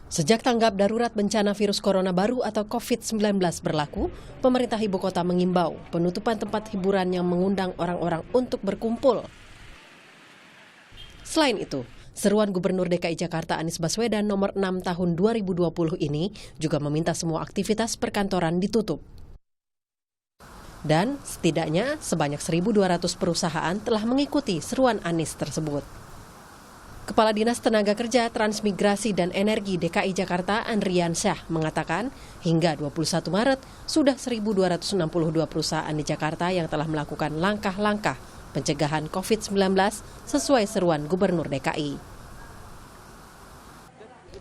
Sejak tanggap darurat bencana virus corona baru atau COVID-19 berlaku, pemerintah ibu kota mengimbau penutupan tempat hiburan yang mengundang orang-orang untuk berkumpul. Selain itu, seruan Gubernur DKI Jakarta Anies Baswedan nomor 6 tahun 2020 ini juga meminta semua aktivitas perkantoran ditutup. Dan setidaknya sebanyak 1.200 perusahaan telah mengikuti seruan Anies tersebut. Kepala Dinas Tenaga Kerja, Transmigrasi dan Energi DKI Jakarta Andrian Syah mengatakan hingga 21 Maret sudah 1.262 perusahaan di Jakarta yang telah melakukan langkah-langkah pencegahan COVID-19 sesuai seruan Gubernur DKI.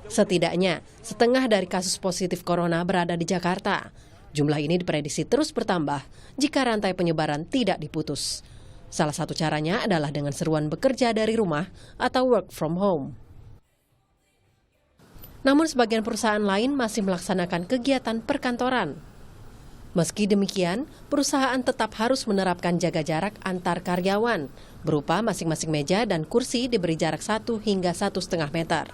Setidaknya setengah dari kasus positif corona berada di Jakarta. Jumlah ini diprediksi terus bertambah jika rantai penyebaran tidak diputus. Salah satu caranya adalah dengan seruan bekerja dari rumah atau work from home. Namun sebagian perusahaan lain masih melaksanakan kegiatan perkantoran. Meski demikian, perusahaan tetap harus menerapkan jaga jarak antar karyawan, berupa masing-masing meja dan kursi diberi jarak 1 hingga 1,5 meter.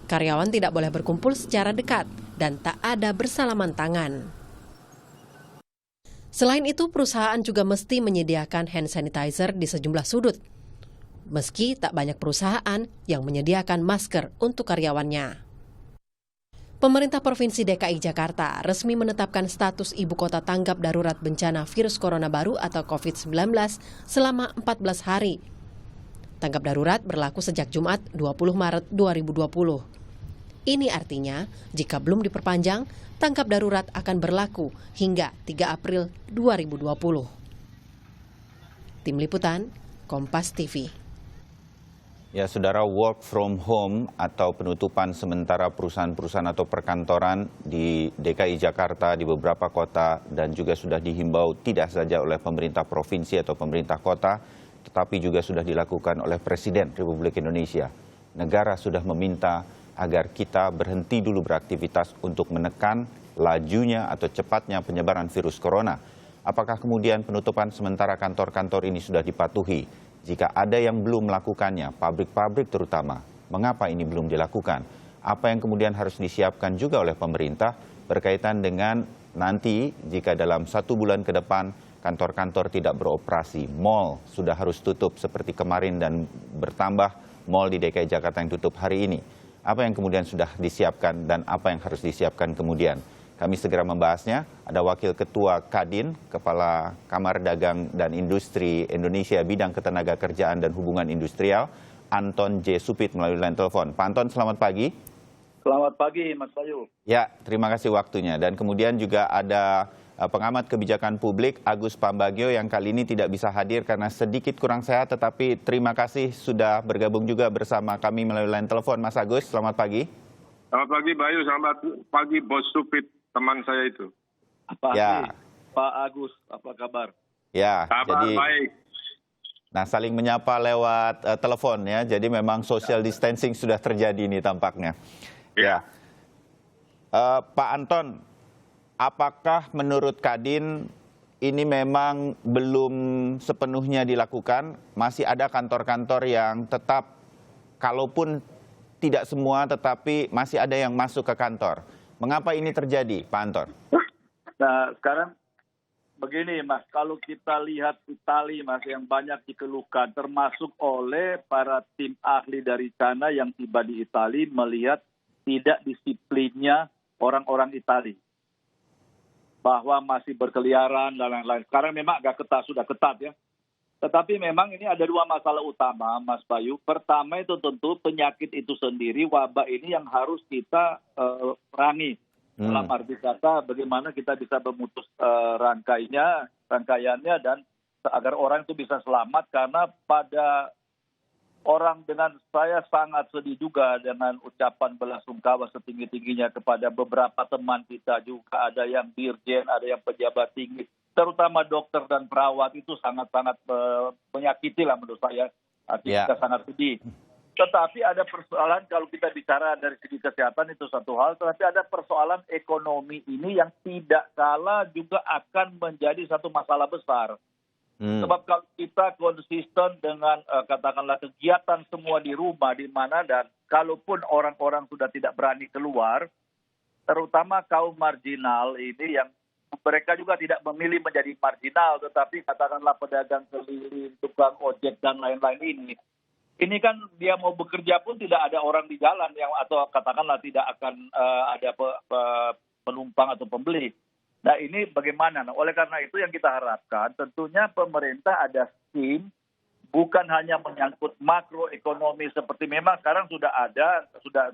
Karyawan tidak boleh berkumpul secara dekat dan tak ada bersalaman tangan. Selain itu, perusahaan juga mesti menyediakan hand sanitizer di sejumlah sudut. Meski tak banyak perusahaan yang menyediakan masker untuk karyawannya. Pemerintah Provinsi DKI Jakarta resmi menetapkan status ibu kota tanggap darurat bencana virus corona baru atau COVID-19 selama 14 hari. Tanggap darurat berlaku sejak Jumat 20 Maret 2020. Ini artinya, jika belum diperpanjang, tanggap darurat akan berlaku hingga 3 April 2020. Tim Liputan, Kompas TV. Ya, saudara, work from home atau penutupan sementara perusahaan-perusahaan atau perkantoran di DKI Jakarta, di beberapa kota, dan juga sudah dihimbau tidak saja oleh pemerintah provinsi atau pemerintah kota, tetapi juga sudah dilakukan oleh Presiden Republik Indonesia. Negara sudah meminta agar kita berhenti dulu beraktivitas untuk menekan lajunya atau cepatnya penyebaran virus corona. Apakah kemudian penutupan sementara kantor-kantor ini sudah dipatuhi? Jika ada yang belum melakukannya, pabrik-pabrik terutama, mengapa ini belum dilakukan? Apa yang kemudian harus disiapkan juga oleh pemerintah berkaitan dengan nanti jika dalam 1 bulan ke depan kantor-kantor tidak beroperasi, mal sudah harus tutup seperti kemarin dan bertambah mal di DKI Jakarta yang tutup hari ini. Apa yang kemudian sudah disiapkan dan apa yang harus disiapkan kemudian? Kami segera membahasnya. Ada Wakil Ketua Kadin, Kepala Kamar Dagang dan Industri Indonesia Bidang Ketenagakerjaan dan Hubungan Industrial, Anton J. Supit melalui line telepon. Pak Anton, selamat pagi. Selamat pagi, Mas Bayu. Ya, terima kasih waktunya. Dan kemudian juga ada pengamat kebijakan publik Agus Pambagio yang kali ini tidak bisa hadir karena sedikit kurang sehat, tetapi terima kasih sudah bergabung juga bersama kami melalui line telepon. Mas Agus, selamat pagi. Selamat pagi Bayu, selamat pagi Bos Supit, teman saya itu. Ya. Pak Agus, apa kabar? Ya, kabar jadi baik. Nah, saling menyapa lewat telepon ya, jadi memang social distancing sudah terjadi ini tampaknya. Ya. Pak Anton, apakah menurut Kadin ini memang belum sepenuhnya dilakukan? Masih ada kantor-kantor yang tetap, kalaupun tidak semua, tetapi masih ada yang masuk ke kantor. Mengapa ini terjadi, Pak Anton? Nah, sekarang begini, Mas. Kalau kita lihat Itali, Mas, yang banyak dikeluhkan, termasuk oleh para tim ahli dari sana yang tiba di Itali, melihat tidak disiplinnya orang-orang Itali. Bahwa masih berkeliaran dan lain-lain. Sekarang memang agak ketat, sudah ketat ya. Tetapi memang ini ada 2 masalah utama, Mas Bayu. Pertama itu tentu penyakit itu sendiri, wabah ini yang harus kita perangi. Dalam arti kata bagaimana kita bisa memutus rangkaiannya dan agar orang itu bisa selamat. Karena pada orang dengan saya sangat sedih juga dengan ucapan belasungkawa setinggi-tingginya kepada beberapa teman kita juga. Ada yang dirjen, ada yang pejabat tinggi. Terutama dokter dan perawat itu sangat-sangat menyakiti lah menurut saya. Artinya kita sangat sedih. Tetapi ada persoalan kalau kita bicara dari segi kesehatan itu satu hal. Tetapi ada persoalan ekonomi ini yang tidak kalah juga akan menjadi satu masalah besar. Sebab kalau kita konsisten dengan katakanlah kegiatan semua di rumah, di mana dan kalaupun orang-orang sudah tidak berani keluar, terutama kaum marginal ini yang mereka juga tidak memilih menjadi marginal, tetapi katakanlah pedagang keliling, tukang ojek dan lain-lain ini. Ini kan dia mau bekerja pun tidak ada orang di jalan yang atau katakanlah tidak akan ada penumpang atau pembeli. Nah ini bagaimana? Nah, oleh karena itu yang kita harapkan tentunya pemerintah ada scheme bukan hanya menyangkut makroekonomi seperti memang sekarang sudah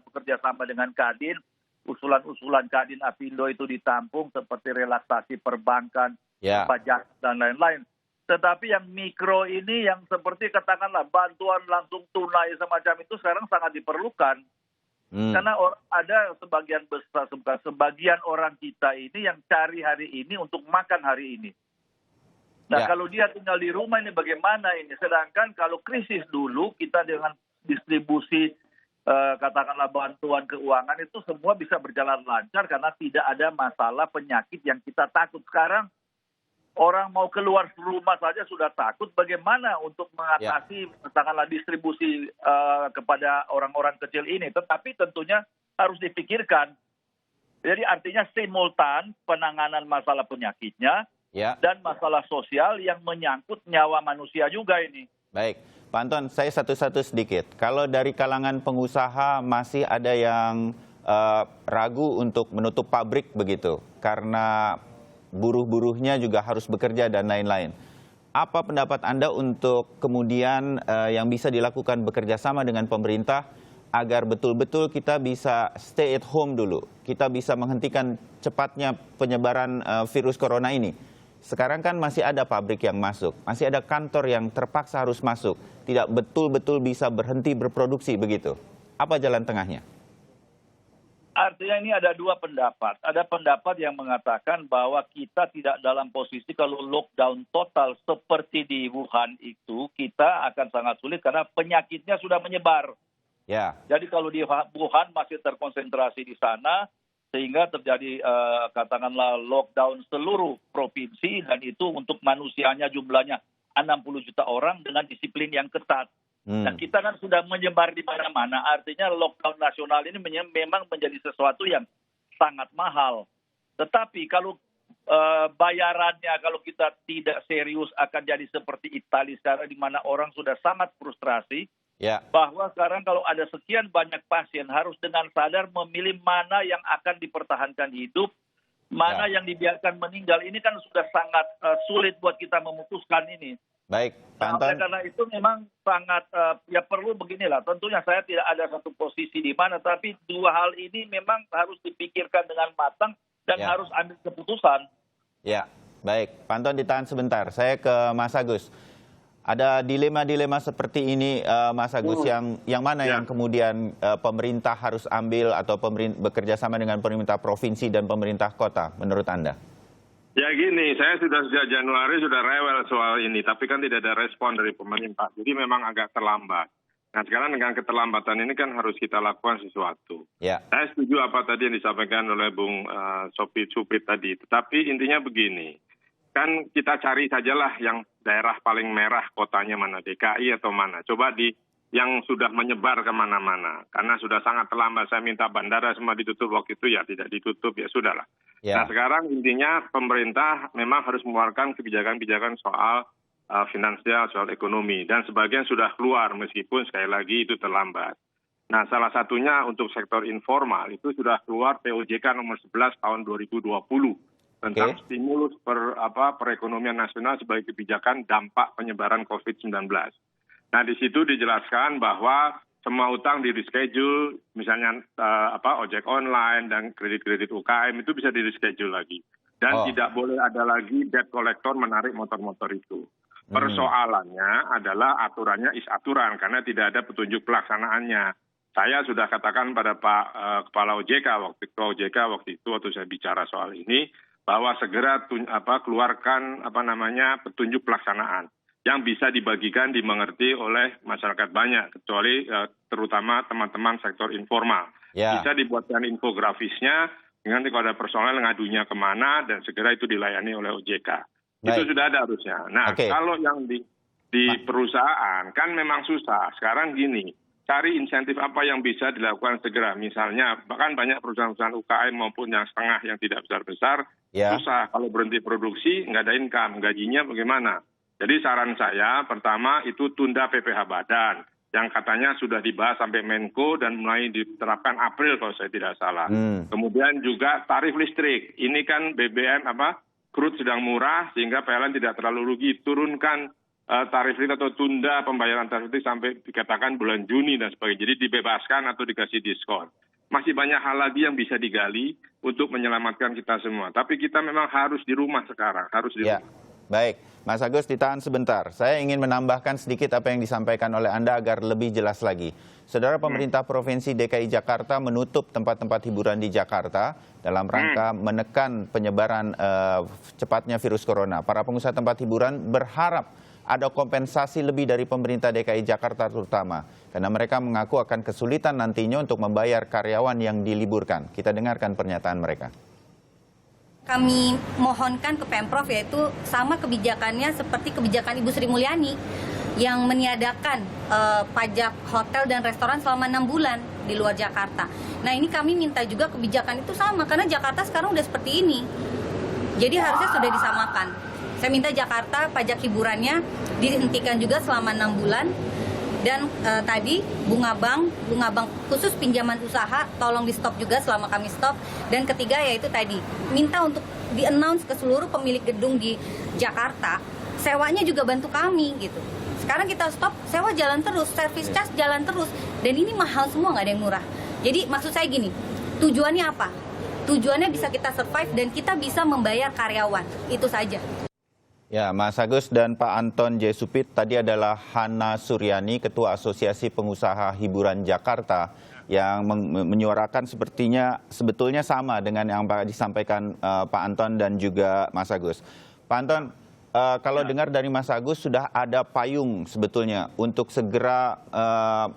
bekerja sama dengan Kadin, usulan-usulan Kadin Apindo itu ditampung seperti relaksasi perbankan, pajak dan lain-lain. Tetapi yang mikro ini yang seperti katakanlah bantuan langsung tunai semacam itu sekarang sangat diperlukan. Karena ada sebagian orang kita ini yang cari hari ini untuk makan hari ini. Nah kalau dia tinggal di rumah ini bagaimana ini? Sedangkan kalau krisis dulu kita dengan distribusi katakanlah bantuan keuangan itu semua bisa berjalan lancar karena tidak ada masalah penyakit yang kita takut. Sekarang orang mau keluar rumah saja sudah takut. Bagaimana untuk mengatasi katakanlah distribusi kepada orang-orang kecil ini? Tetapi tentunya harus dipikirkan. Jadi artinya simultan penanganan masalah penyakitnya dan masalah sosial yang menyangkut nyawa manusia juga ini. Baik, Pak Anton, saya satu-satu sedikit. Kalau dari kalangan pengusaha masih ada yang ragu untuk menutup pabrik begitu, karena buruh-buruhnya juga harus bekerja dan lain-lain. Apa pendapat Anda untuk kemudian yang bisa dilakukan bekerja sama dengan pemerintah agar betul-betul kita bisa stay at home dulu, kita bisa menghentikan cepatnya penyebaran virus corona ini? Sekarang kan masih ada pabrik yang masuk, masih ada kantor yang terpaksa harus masuk, tidak betul-betul bisa berhenti berproduksi begitu. Apa jalan tengahnya? Artinya ini ada dua pendapat. Ada pendapat yang mengatakan bahwa kita tidak dalam posisi kalau lockdown total seperti di Wuhan itu, kita akan sangat sulit karena penyakitnya sudah menyebar. Jadi kalau di Wuhan masih terkonsentrasi di sana, sehingga terjadi katakanlah lockdown seluruh provinsi dan itu untuk manusianya jumlahnya 60 juta orang dengan disiplin yang ketat. Nah kita kan sudah menyebar di mana-mana, artinya lockdown nasional ini memang menjadi sesuatu yang sangat mahal. Tetapi kalau bayarannya kalau kita tidak serius akan jadi seperti Italia sekarang di mana orang sudah sangat frustrasi, bahwa sekarang kalau ada sekian banyak pasien harus dengan sadar memilih mana yang akan dipertahankan hidup, mana yang dibiarkan meninggal. Ini kan sudah sangat sulit buat kita memutuskan ini. Baik, Pak Anton. Oleh karena itu memang sangat perlu beginilah. Tentunya saya tidak ada satu posisi di mana, tapi dua hal ini memang harus dipikirkan dengan matang dan harus ambil keputusan. Baik, Pak Anton ditahan sebentar. Saya ke Mas Agus. Ada dilema-dilema seperti ini, Mas Agus, yang mana yang kemudian pemerintah harus ambil atau bekerja sama dengan pemerintah provinsi dan pemerintah kota, menurut Anda? Ya gini, saya sudah sejak Januari sudah rewel soal ini, tapi kan tidak ada respon dari pemerintah. Jadi memang agak terlambat. Nah sekarang dengan keterlambatan ini kan harus kita lakukan sesuatu. Saya setuju apa tadi yang disampaikan oleh Bung Supit tadi. Tetapi intinya begini, kan kita cari sajalah yang daerah paling merah kotanya mana, DKI atau mana. Coba yang sudah menyebar kemana-mana. Karena sudah sangat terlambat, saya minta bandara semua ditutup waktu itu, ya tidak ditutup, ya sudahlah. Nah sekarang intinya pemerintah memang harus mengeluarkan kebijakan-kebijakan soal finansial, soal ekonomi. Dan sebagian sudah keluar meskipun sekali lagi itu terlambat. Nah salah satunya untuk sektor informal itu sudah keluar POJK nomor 11 tahun 2020. Tentang stimulus perekonomian nasional sebagai kebijakan dampak penyebaran COVID-19. Nah di situ dijelaskan bahwa semua utang di reschedule, misalnya ojek online dan kredit-kredit UKM itu bisa di reschedule lagi. Dan tidak boleh ada lagi debt collector menarik motor-motor itu. Persoalannya adalah aturannya aturan karena tidak ada petunjuk pelaksanaannya. Saya sudah katakan pada Pak Kepala OJK waktu itu waktu saya bicara soal ini, bahwa segera keluarkan petunjuk pelaksanaan yang bisa dibagikan, dimengerti oleh masyarakat banyak, kecuali terutama teman-teman sektor informal. Bisa dibuatkan infografisnya, nanti kalau ada persoalan ngadunya kemana, dan segera itu dilayani oleh OJK. Itu Baik. sudah ada harusnya. Nah, Oke. kalau yang di perusahaan kan memang susah. Sekarang gini, cari insentif apa yang bisa dilakukan segera. Misalnya, bahkan banyak perusahaan-perusahaan UKM maupun yang setengah yang tidak besar-besar, Ya. susah. Kalau berhenti produksi, nggak ada income. Gajinya bagaimana? Jadi saran saya, pertama itu tunda PPh badan. Yang katanya sudah dibahas sampai Menko dan mulai diterapkan April kalau saya tidak salah. Kemudian juga tarif listrik. Ini kan BBM crude sedang murah sehingga PLN tidak terlalu rugi. Turunkan tarif listrik atau tunda pembayaran tarif listrik sampai dikatakan bulan Juni dan sebagainya. Jadi dibebaskan atau dikasih diskon. Masih banyak hal lagi yang bisa digali untuk menyelamatkan kita semua. Tapi kita memang harus di rumah sekarang, harus di rumah. Baik, Mas Agus ditahan sebentar. Saya ingin menambahkan sedikit apa yang disampaikan oleh Anda agar lebih jelas lagi. Saudara, pemerintah Provinsi DKI Jakarta menutup tempat-tempat hiburan di Jakarta dalam rangka menekan penyebaran cepatnya virus corona. Para pengusaha tempat hiburan berharap ada kompensasi lebih dari pemerintah DKI Jakarta terutama. Karena mereka mengaku akan kesulitan nantinya untuk membayar karyawan yang diliburkan. Kita dengarkan pernyataan mereka. Kami mohonkan ke Pemprov yaitu sama kebijakannya seperti kebijakan Ibu Sri Mulyani yang meniadakan pajak hotel dan restoran selama 6 bulan di luar Jakarta. Nah ini kami minta juga kebijakan itu sama karena Jakarta sekarang udah seperti ini. Jadi harusnya sudah disamakan. Saya minta Jakarta pajak hiburannya dihentikan juga selama 6 bulan. Dan tadi bunga bank khusus pinjaman usaha tolong di stop juga selama kami stop. Dan ketiga yaitu tadi minta untuk di-announce ke seluruh pemilik gedung di Jakarta, sewanya juga bantu kami gitu. Sekarang kita stop, sewa jalan terus, service charge jalan terus. Dan ini mahal semua, nggak ada yang murah. Jadi maksud saya gini, tujuannya apa? Tujuannya bisa kita survive dan kita bisa membayar karyawan, itu saja. Ya, Mas Agus dan Pak Anton J. Supit, tadi adalah Hana Suryani, Ketua Asosiasi Pengusaha Hiburan Jakarta, yang menyuarakan sebetulnya sama dengan yang disampaikan Pak Anton dan juga Mas Agus. Pak Anton, kalau dengar dari Mas Agus sudah ada payung sebetulnya untuk segera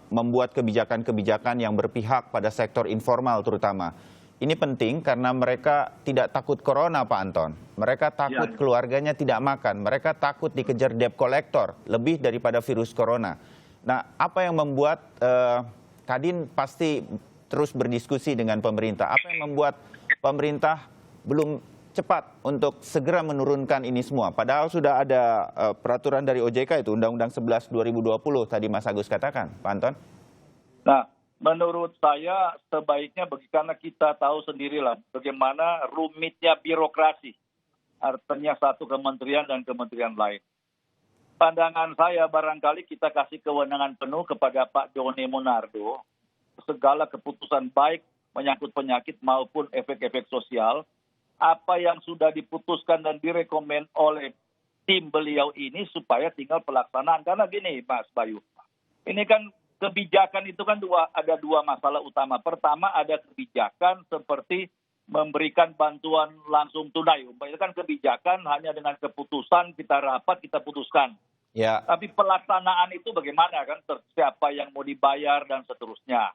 membuat kebijakan-kebijakan yang berpihak pada sektor informal terutama. Ini penting karena mereka tidak takut corona, Pak Anton. Mereka takut keluarganya tidak makan. Mereka takut dikejar debt collector lebih daripada virus corona. Nah, apa yang membuat Kadin pasti terus berdiskusi dengan pemerintah. Apa yang membuat pemerintah belum cepat untuk segera menurunkan ini semua? Padahal sudah ada peraturan dari OJK itu, Undang-Undang 11 2020 tadi Mas Agus katakan, Pak Anton. Nah, menurut saya sebaiknya karena kita tahu sendirilah bagaimana rumitnya birokrasi. Artinya satu kementerian dan kementerian lain. Pandangan saya barangkali kita kasih kewenangan penuh kepada Pak Joni Monardo. Segala keputusan baik menyangkut penyakit maupun efek-efek sosial. Apa yang sudah diputuskan dan direkomend oleh tim beliau ini supaya tinggal pelaksanaan. Karena gini Mas Bayu, ini kan kebijakan itu kan ada dua masalah utama. Pertama ada kebijakan seperti memberikan bantuan langsung tunai. Itu kan kebijakan hanya dengan keputusan kita rapat, kita putuskan. Ya. Tapi pelaksanaan itu bagaimana kan? Siapa yang mau dibayar dan seterusnya.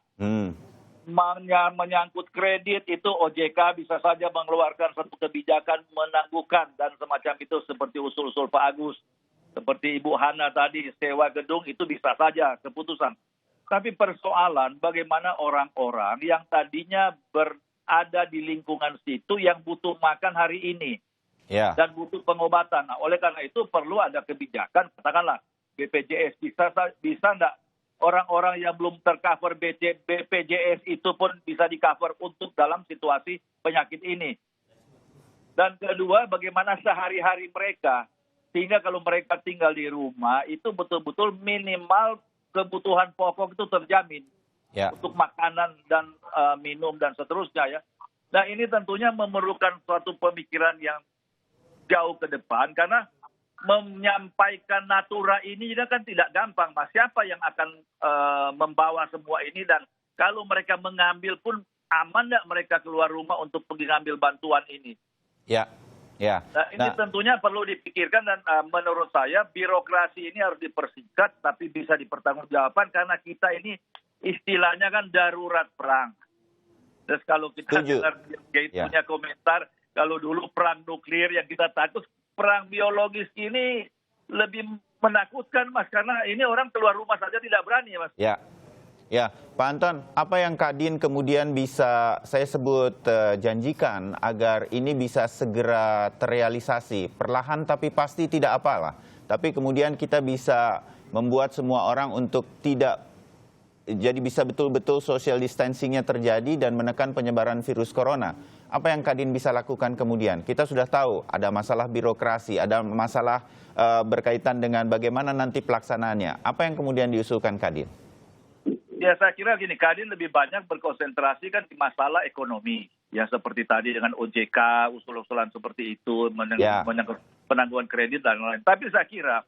Menyangkut kredit itu OJK bisa saja mengeluarkan satu kebijakan menangguhkan dan semacam itu seperti usul-usul Pak Agus. Seperti Ibu Hana tadi, sewa gedung itu bisa saja keputusan. Tapi persoalan bagaimana orang-orang yang tadinya berada di lingkungan situ yang butuh makan hari ini. Ya. Dan butuh pengobatan. Nah, oleh karena itu perlu ada kebijakan, katakanlah BPJS. Bisa enggak orang-orang yang belum tercover BPJS itu pun bisa di-cover untuk dalam situasi penyakit ini. Dan kedua, bagaimana sehari-hari mereka. Sehingga kalau mereka tinggal di rumah, itu betul-betul minimal kebutuhan pokok itu terjamin. Ya. Untuk makanan dan minum dan seterusnya ya. Nah ini tentunya memerlukan suatu pemikiran yang jauh ke depan. Karena menyampaikan natura ini kan tidak gampang. Mas, siapa yang akan membawa semua ini? Dan kalau mereka mengambil pun aman nggak mereka keluar rumah untuk pergi ngambil bantuan ini? Ya. Ya. Nah, ini tentunya perlu dipikirkan dan menurut saya birokrasi ini harus dipersingkat tapi bisa dipertanggungjawabkan karena kita ini istilahnya kan darurat perang. Terus kalau kita dengar punya komentar kalau dulu perang nuklir yang kita takut perang biologis ini lebih menakutkan, Mas, karena ini orang keluar rumah saja tidak berani, Mas. Ya, Pak Anton, apa yang Kadin kemudian bisa saya sebut janjikan agar ini bisa segera terrealisasi? Perlahan tapi pasti tidak apalah. Tapi kemudian kita bisa membuat semua orang untuk tidak, jadi bisa betul-betul social distancing-nya terjadi dan menekan penyebaran virus corona. Apa yang Kadin bisa lakukan kemudian? Kita sudah tahu ada masalah birokrasi, ada masalah berkaitan dengan bagaimana nanti pelaksanaannya. Apa yang kemudian diusulkan Kadin? Ya, saya kira gini, Kadin lebih banyak berkonsentrasi kan di masalah ekonomi. Ya, seperti tadi dengan OJK, usul-usulan seperti itu, penangguhan kredit dan lain-lain. Tapi saya kira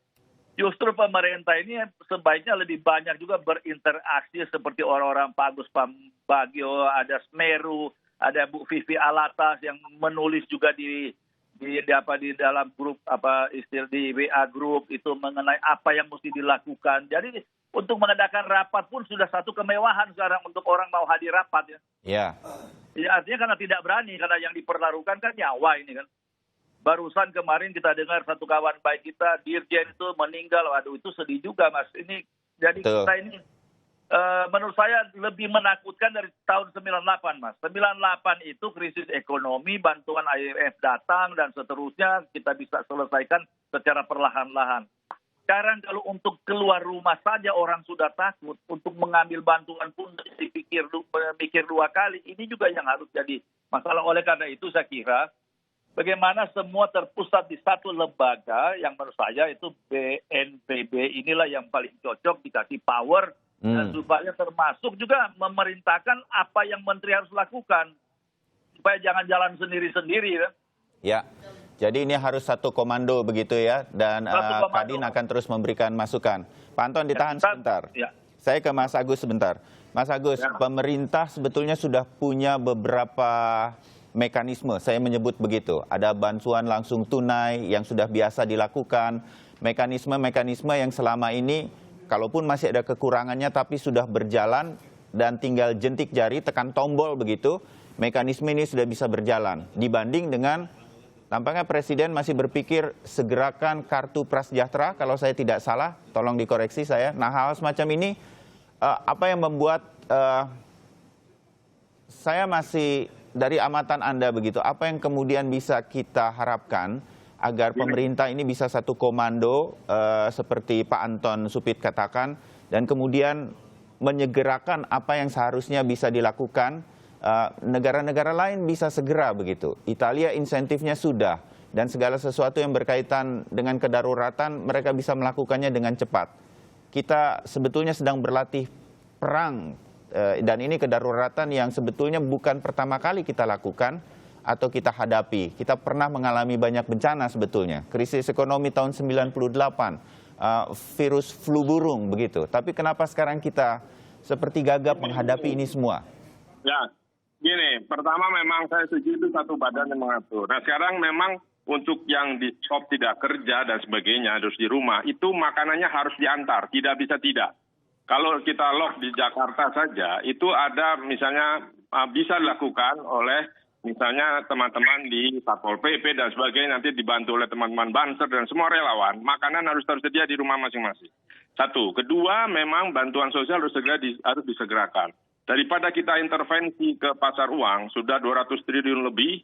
justru pemerintah ini sebaiknya lebih banyak juga berinteraksi seperti orang-orang Pak Agus Pambagio, ada Smeru, ada Bu Vivi Alatas yang menulis juga di dalam grup di WA grup itu mengenai apa yang mesti dilakukan. Jadi untuk mengadakan rapat pun sudah satu kemewahan sekarang untuk orang mau hadir rapat, ya. Ya, artinya karena tidak berani, karena yang dipertaruhkan kan nyawa ini kan. Barusan kemarin kita dengar satu kawan baik kita, Dirjen itu meninggal. Waduh, itu sedih juga, Mas. Ini jadi Betul. kita ini menurut saya lebih menakutkan dari tahun 98, Mas. 98 itu krisis ekonomi, bantuan IMF datang dan seterusnya kita bisa selesaikan secara perlahan-lahan. Sekarang kalau untuk keluar rumah saja orang sudah takut, untuk mengambil bantuan pun mikir dua kali. Ini juga yang harus jadi masalah. Oleh karena itu saya kira bagaimana semua terpusat di satu lembaga yang menurut saya itu BNPB inilah yang paling cocok, dikasih power dan supaya termasuk juga memerintahkan apa yang menteri harus lakukan supaya jangan jalan sendiri-sendiri. Ya. Jadi ini harus satu komando begitu ya, dan Kadin akan terus memberikan masukan. Pak Anton ditahan sebentar. Ya. Saya ke Mas Agus sebentar. Mas Agus, pemerintah sebetulnya sudah punya beberapa mekanisme, saya menyebut begitu. Ada bantuan langsung tunai yang sudah biasa dilakukan, mekanisme-mekanisme yang selama ini, kalaupun masih ada kekurangannya tapi sudah berjalan dan tinggal jentik jari, tekan tombol begitu, mekanisme ini sudah bisa berjalan. Dibanding dengan tampaknya Presiden masih berpikir segerakan kartu prasejahtera, kalau saya tidak salah, tolong dikoreksi saya. Nah, hal semacam ini, apa yang membuat saya masih, dari amatan Anda begitu, apa yang kemudian bisa kita harapkan agar pemerintah ini bisa satu komando, seperti Pak Anton Supit katakan, dan kemudian menyegerakan apa yang seharusnya bisa dilakukan. Negara-negara lain bisa segera begitu. Italia insentifnya sudah, dan segala sesuatu yang berkaitan dengan kedaruratan mereka bisa melakukannya dengan cepat. Kita sebetulnya sedang berlatih perang, dan ini kedaruratan yang sebetulnya bukan pertama kali kita lakukan atau kita hadapi. Kita pernah mengalami banyak bencana sebetulnya. Krisis ekonomi tahun 98, virus flu burung begitu. Tapi kenapa sekarang kita seperti gagap menghadapi ini semua? Ya. Gini, pertama memang saya setuju itu satu badan yang mengatur. Nah sekarang memang untuk yang di shop tidak kerja dan sebagainya harus di rumah, itu makanannya harus diantar, tidak bisa tidak. Kalau kita lock di Jakarta saja, itu ada misalnya bisa dilakukan oleh misalnya teman-teman di Satpol PP dan sebagainya, nanti dibantu oleh teman-teman Banser dan semua relawan, makanan harus tersedia di rumah masing-masing. Satu. Kedua, memang bantuan sosial harus disegerakan. Daripada kita intervensi ke pasar uang, sudah 200 triliun lebih,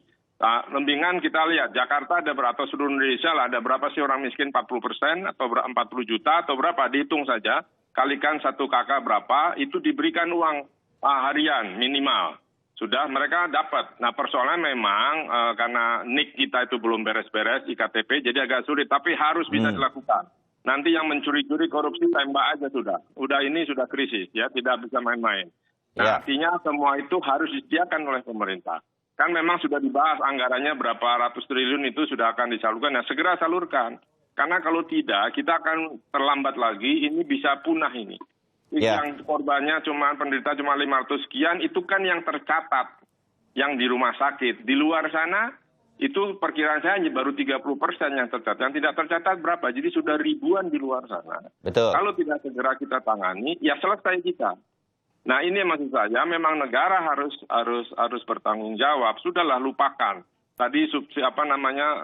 mendingan kita lihat, Jakarta ada berapa, seluruh Indonesia lah, ada berapa sih orang miskin, 40% atau 40 juta atau berapa, dihitung saja, kalikan 1 KK berapa, itu diberikan uang harian minimal. Sudah mereka dapat. Nah persoalannya memang karena NIK kita itu belum beres-beres, IKTP, jadi agak sulit, tapi harus bisa dilakukan. Nanti yang mencuri-curi korupsi tembak aja sudah. Ini sudah krisis, ya tidak bisa main-main. Nah, artinya semua itu harus disediakan oleh pemerintah. Kan memang sudah dibahas anggarannya berapa ratus triliun itu sudah akan disalurkan. Nah, segera salurkan. Karena kalau tidak, kita akan terlambat lagi, ini bisa punah ini. Yang korbannya penderita cuma 500 sekian, itu kan yang tercatat, yang di rumah sakit. Di luar sana, itu perkiraan saya hanya baru 30% yang tercatat. Yang tidak tercatat berapa? Jadi sudah ribuan di luar sana. Betul. Kalau tidak segera kita tangani, ya selesai kita. Nah ini maksud saya memang negara harus bertanggung jawab. Sudahlah lupakan. tadi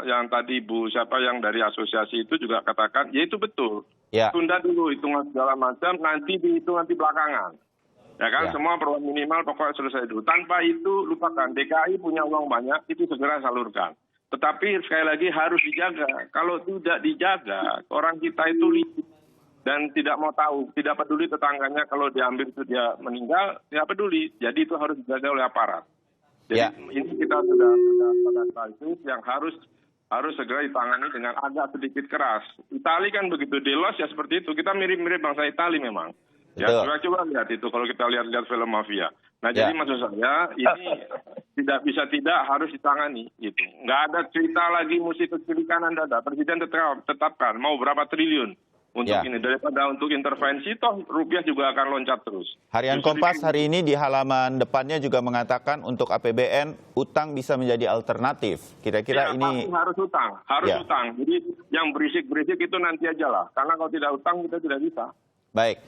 yang tadi Bu siapa yang dari asosiasi itu juga katakan, ya itu betul. Ya. Tunda dulu hitungan segala macam, nanti dihitung nanti belakangan. Ya kan, Ya. semua perlu minimal pokoknya selesai dulu. Tanpa itu lupakan, DKI punya uang banyak, itu segera salurkan. Tetapi sekali lagi harus dijaga. Kalau tidak dijaga, orang kita itu licik dan tidak mau tahu, tidak peduli tetangganya kalau diambil itu dia meninggal, tidak peduli. Jadi itu harus dijaga oleh aparat. Jadi ini kita sudah pada krisis yang harus segera ditangani dengan agak sedikit keras. Itali kan begitu, Delos ya seperti itu. Kita mirip-mirip bangsa Itali memang. Ya, coba lihat itu kalau kita lihat film mafia. Nah, jadi maksud saya ini tidak bisa tidak harus ditangani gitu. Nggak ada cerita lagi mesti ke kiri kanan dada. Presiden tetapkan mau berapa triliun untuk ini daripada untuk intervensi, toh rupiah juga akan loncat terus. Harian Kompas hari ini di halaman depannya juga mengatakan untuk APBN utang bisa menjadi alternatif. Kira-kira ini harus utang. Jadi yang berisik-berisik itu nanti aja lah. Karena kalau tidak utang kita tidak bisa. Baik.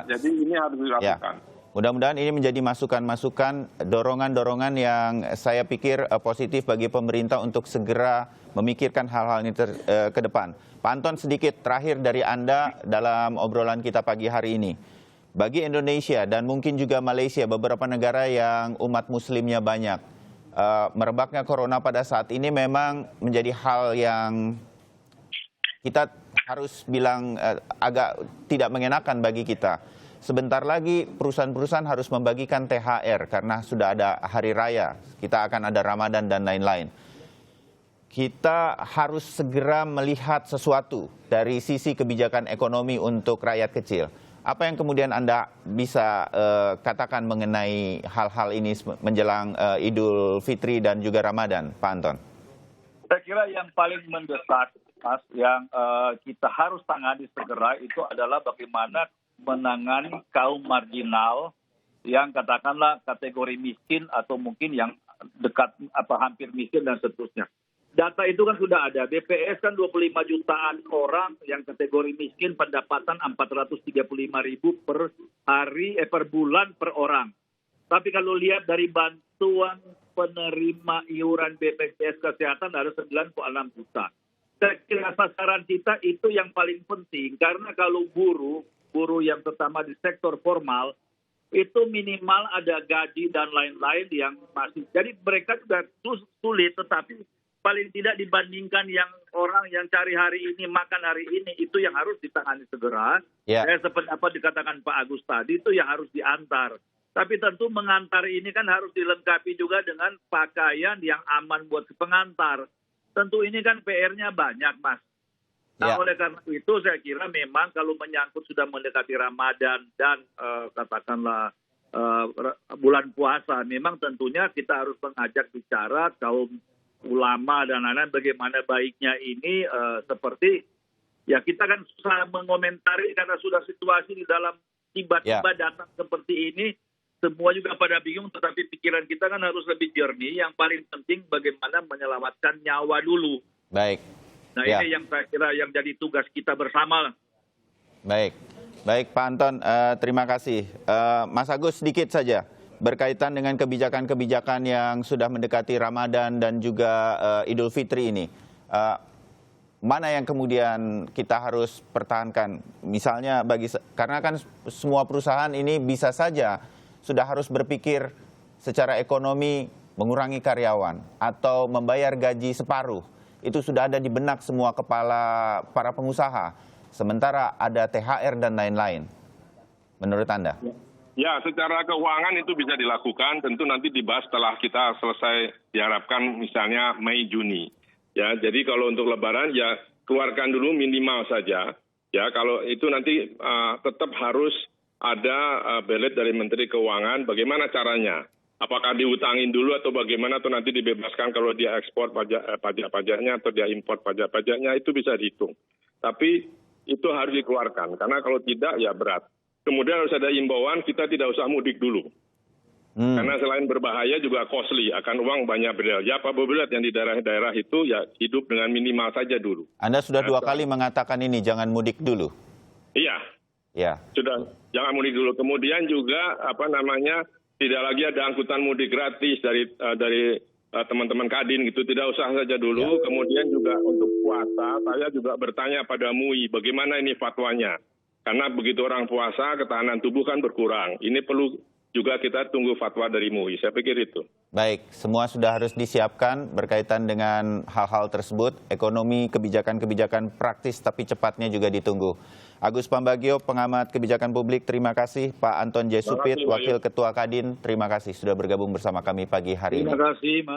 Jadi ini harus dilakukan. Mudah-mudahan ini menjadi masukan-masukan, dorongan-dorongan yang saya pikir positif bagi pemerintah untuk segera memikirkan hal-hal ini ke depan. Pak Anton, sedikit terakhir dari Anda dalam obrolan kita pagi hari ini. Bagi Indonesia dan mungkin juga Malaysia, beberapa negara yang umat muslimnya banyak, merebaknya corona pada saat ini memang menjadi hal yang kita harus bilang agak tidak mengenakan bagi kita. Sebentar lagi perusahaan-perusahaan harus membagikan THR karena sudah ada hari raya. Kita akan ada Ramadan dan lain-lain. Kita harus segera melihat sesuatu dari sisi kebijakan ekonomi untuk rakyat kecil. Apa yang kemudian Anda bisa katakan mengenai hal-hal ini menjelang Idul Fitri dan juga Ramadan, Pak Anton? Saya kira yang paling mendesak, Mas, yang kita harus tangani segera itu adalah bagaimana menangani kaum marginal yang katakanlah kategori miskin atau mungkin yang dekat hampir miskin dan seterusnya. Data itu kan sudah ada. BPS kan 25 jutaan orang yang kategori miskin, pendapatan 435.000 per hari per bulan per orang. Tapi kalau lihat dari bantuan penerima iuran BPJS Kesehatan ada 9,6 juta. Saya kira sasaran kita itu yang paling penting karena kalau buruh yang terutama di sektor formal itu minimal ada gaji dan lain-lain yang masih. Jadi mereka sudah sulit, tetapi paling tidak dibandingkan yang orang yang cari hari ini, makan hari ini, itu yang harus ditangani segera. Seperti apa dikatakan Pak Agus tadi, itu yang harus diantar. Tapi tentu mengantar ini kan harus dilengkapi juga dengan pakaian yang aman buat si pengantar. Tentu ini kan PR-nya banyak, Mas. Nah, oleh karena itu saya kira memang kalau menyangkut sudah mendekati Ramadan dan katakanlah bulan puasa, memang tentunya kita harus mengajak bicara kaum ulama dan lain-lain bagaimana baiknya ini seperti ya kita kan susah mengomentari karena sudah situasi di dalam tiba-tiba datang seperti ini, semua juga pada bingung, tetapi pikiran kita kan harus lebih jernih. Yang paling penting bagaimana menyelamatkan nyawa dulu. Baik. Nah ini yang saya kira yang jadi tugas kita bersama. Baik Pak Anton, terima kasih. Mas Agus, sedikit saja berkaitan dengan kebijakan-kebijakan yang sudah mendekati Ramadan dan juga Idul Fitri ini. Mana yang kemudian kita harus pertahankan? Misalnya karena kan semua perusahaan ini bisa saja sudah harus berpikir secara ekonomi mengurangi karyawan atau membayar gaji separuh. Itu sudah ada di benak semua kepala para pengusaha. Sementara ada THR dan lain-lain. Menurut Anda? Ya, secara keuangan itu bisa dilakukan. Tentu nanti dibahas setelah kita selesai diharapkan misalnya Mei, Juni. Ya, jadi kalau untuk Lebaran ya keluarkan dulu minimal saja. Ya, kalau itu nanti tetap harus ada belet dari Menteri Keuangan. Bagaimana caranya? Apakah diutangin dulu atau bagaimana, atau nanti dibebaskan kalau dia ekspor pajak-pajaknya atau dia import pajak-pajaknya, itu bisa dihitung. Tapi itu harus dikeluarkan, karena kalau tidak ya berat. Kemudian harus ada imbauan, kita tidak usah mudik dulu. Karena selain berbahaya juga costly, akan uang banyak beredar. Ya Pak Bobelat yang di daerah-daerah itu ya hidup dengan minimal saja dulu. Anda sudah 2 kali mengatakan ini, jangan mudik dulu. Iya. Ya. Sudah, jangan mudik dulu. Kemudian juga tidak lagi ada angkutan mudik gratis dari teman-teman Kadin gitu, tidak usah saja dulu. Kemudian juga untuk puasa, saya juga bertanya pada MUI bagaimana ini fatwanya. Karena begitu orang puasa, ketahanan tubuh kan berkurang. Ini perlu juga kita tunggu fatwa dari MUI. Saya pikir itu. Baik, semua sudah harus disiapkan berkaitan dengan hal-hal tersebut. Ekonomi, kebijakan-kebijakan praktis tapi cepatnya juga ditunggu. Agus Pambagio, pengamat kebijakan publik, terima kasih. Pak Anton J. Supit, Wakil Ketua Kadin, terima kasih sudah bergabung bersama kami pagi hari ini. Terima kasih, Mas.